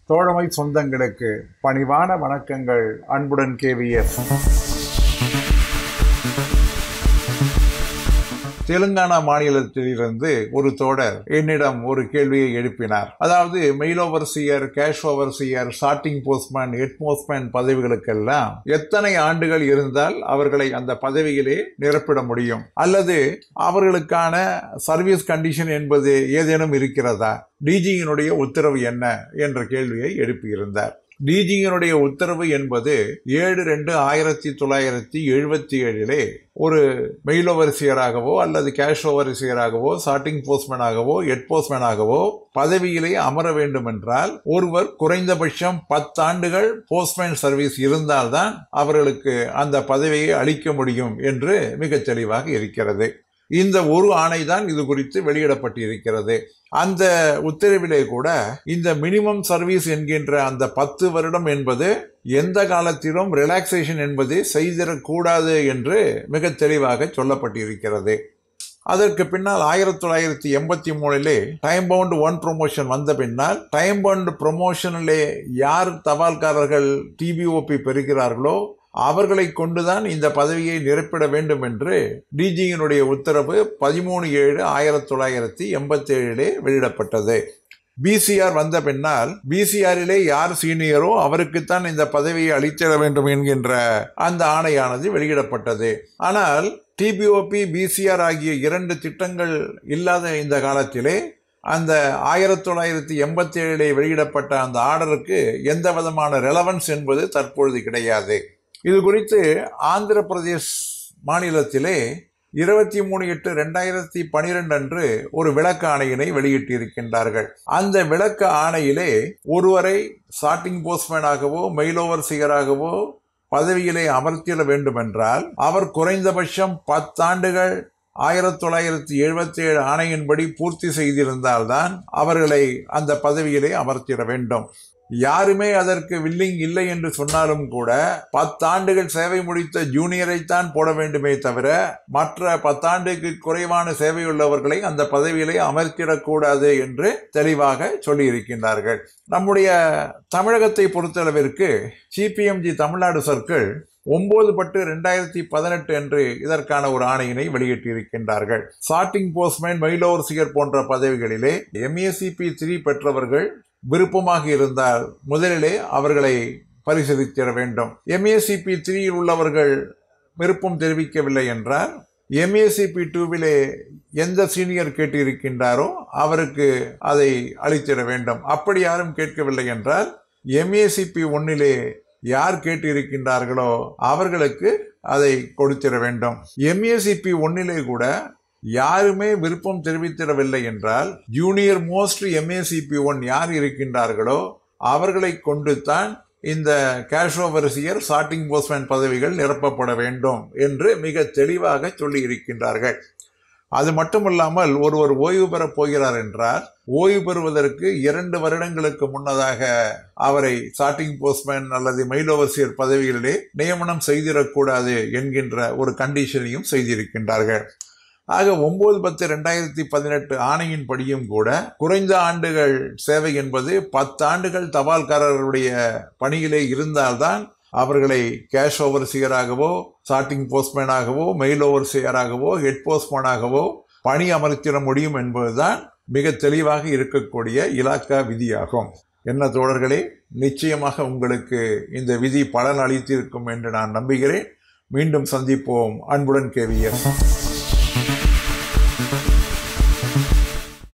தோழமை சொந்தங்களுக்கு பணிவான வணக்கங்கள். அன்புடன் KVS. தெலுங்கானா மாநிலத்திலிருந்து ஒரு தோழர் என்னிடம் ஒரு கேள்வியை எழுப்பினார். அதாவது mail overseer, cash overseer, sorting postman, head postman பதவிகளுக்கெல்லாம் எத்தனை ஆண்டுகள் இருந்தால் அவர்களை அந்த பதவியிலே நிரப்பிட முடியும், அல்லது அவர்களுக்கான சர்வீஸ் கண்டிஷன் என்பது ஏதேனும் இருக்கிறதா, டிஜியினுடைய உத்தரவு என்ன என்ற கேள்வியை எழுப்பியிருந்தார். டிஜியினுடைய உத்தரவு என்பது 7/2/1977 ஒரு மெயில் ஓவர்சியராகவோ அல்லது கேஷ் ஓவர்சியராகவோ சார்ட்டிங் போஸ்ட்மேனாகவோ ஹெட் போஸ்ட்மேனாகவோ பதவியிலே அமர வேண்டும் என்றால் ஒருவர் குறைந்தபட்சம் 10 ஆண்டுகள் போஸ்ட்மேன் சர்வீஸ் இருந்தால்தான் அவர்களுக்கு அந்த பதவியை அளிக்க முடியும் என்று மிக தெளிவாக இருக்கிறது. இந்த ஒரு ஆணை தான் இது குறித்து வெளியிடப்பட்டிருக்கிறது. அந்த உத்தரவிலே கூட இந்த மினிமம் சர்வீஸ் என்கின்ற அந்த 10 வருடம் என்பது எந்த காலத்திலும் ரிலாக்ஸேஷன் என்பது செய்திடக்கூடாது என்று மிக தெளிவாக சொல்லப்பட்டிருக்கிறது. அதற்கு பின்னால் 1983 டைம் பவுண்ட் 1 ப்ரொமோஷன் வந்த பின்னால் டைம் பவுண்ட் ப்ரொமோஷனிலே யார் தபால்காரர்கள் TBOP பெறுகிறார்களோ அவர்களை கொண்டுதான் இந்த பதவியை நிரப்பிட வேண்டும் என்று டிஜியினுடைய உத்தரவு 13/7/1987 வெளியிடப்பட்டது. BCR வந்த பின்னால் BCRிலே யார் சீனியரோ அவருக்குத்தான் இந்த பதவியை அளித்திட வேண்டும் என்கின்ற அந்த ஆணையானது வெளியிடப்பட்டது. ஆனால் TBOP, BCR ஆகிய 2 திட்டங்கள் இல்லாத இந்த காலத்திலே அந்த 1987 வெளியிடப்பட்ட அந்த ஆர்டருக்கு எந்த விதமான ரெலவன்ஸ் என்பது தற்பொழுது கிடையாது. இது குறித்து ஆந்திர பிரதேஷ் மாநிலத்திலே 23/8/2012 அன்று ஒரு விளக்க ஆணையினை வெளியிட்டிருக்கின்றார்கள். அந்த விளக்க ஆணையிலே ஒருவரை சார்ட்டிங் போஸ்ட்மேனாகவோ மெயில் ஓவர்சியராகவோ பதவியிலே அமர்த்திட வேண்டும் என்றால் அவர் குறைந்தபட்சம் 10 ஆண்டுகள் 1977 ஆணையின்படி பூர்த்தி செய்திருந்தால்தான் அவர்களை அந்த பதவியிலே அமர்த்திட வேண்டும். யாருமே அதற்கு வில்லிங் இல்லை என்று சொன்னாலும் கூட 10 ஆண்டுகள் சேவை முடித்த ஜூனியரைத்தான் போட வேண்டுமே தவிர மற்ற 10 ஆண்டுக்கு குறைவான சேவையுள்ளவர்களை அந்த பதவியிலே அமர்த்திடக்கூடாது என்று தெளிவாக சொல்லியிருக்கின்றார்கள். நம்முடைய தமிழகத்தை பொறுத்தளவிற்கு CPMG தமிழ்நாடு சர்க்கிள் 9/2018 என்று இதற்கான ஒரு ஆணையினை வெளியிட்டிருக்கின்றார்கள். சார்ட்டிங் போஸ்ட்மேன், மெயில் ஓவர்சியர் போன்ற பதவிகளிலே MACP 3 பெற்றவர்கள் விருப்பமாக இருந்தால் முதலிலே அவர்களை பரிசீலித்திட வேண்டும். MACP 3 உள்ளவர்கள் விருப்பம் தெரிவிக்கவில்லை என்றால் MACP 2 எந்த சீனியர் கேட்டிருக்கின்றாரோ அவருக்கு அதை அளித்திட வேண்டும். அப்படி யாரும் கேட்கவில்லை என்றால் MACP 1 யார் கேட்டிருக்கின்றார்களோ அவர்களுக்கு அதை கொடுத்திட வேண்டும். MACP 1 கூட யாருமே விருப்பம் தெரிவித்திடவில்லை என்றால் ஜூனியர் மோஸ்ட் MACP 1 யார் இருக்கின்றார்களோ அவர்களை கொண்டு தான் இந்த கேஷ் ஓவர்சியர், சார்ட்டிங் போஸ்ட்மேன் பதவிகள் நிரப்பப்பட வேண்டும் என்று மிக தெளிவாக சொல்லி இருக்கின்றார்கள். அது மட்டுமல்லாமல் ஒருவர் ஓய்வு பெறப் போகிறார் என்றால் ஓய்வு பெறுவதற்கு 2 வருடங்களுக்கு முன்னதாக அவரை சார்ட்டிங் போஸ்ட்மேன் அல்லது மெயில் ஓவர்சியர் பதவிகளிலே நியமனம் செய்திடக்கூடாது என்கின்ற ஒரு கண்டிஷனையும் செய்திருக்கின்றார்கள். ஆக 9/10/2018 ஆணையின்படியும் கூட குறைந்த ஆண்டுகள் சேவை என்பது 10 ஆண்டுகள் தபால்காரர்களுடைய பணியிலே இருந்தால்தான் அவர்களை கேஷ் ஓவர்சியராகவோ சார்ட்டிங் போஸ்ட்மேனாகவோ மெயில் ஓவர்சியராகவோ ஹெட் போஸ்ட்மேனாகவோ பணி அமர்த்திட முடியும் என்பதுதான் மிக தெளிவாக இருக்கக்கூடிய இலாக்கா விதியாகும். என்ன தோழர்களே, நிச்சயமாக உங்களுக்கு இந்த விதி பலன் அளித்திருக்கும் என்று நான் நம்புகிறேன். மீண்டும் சந்திப்போம். அன்புடன் KVS.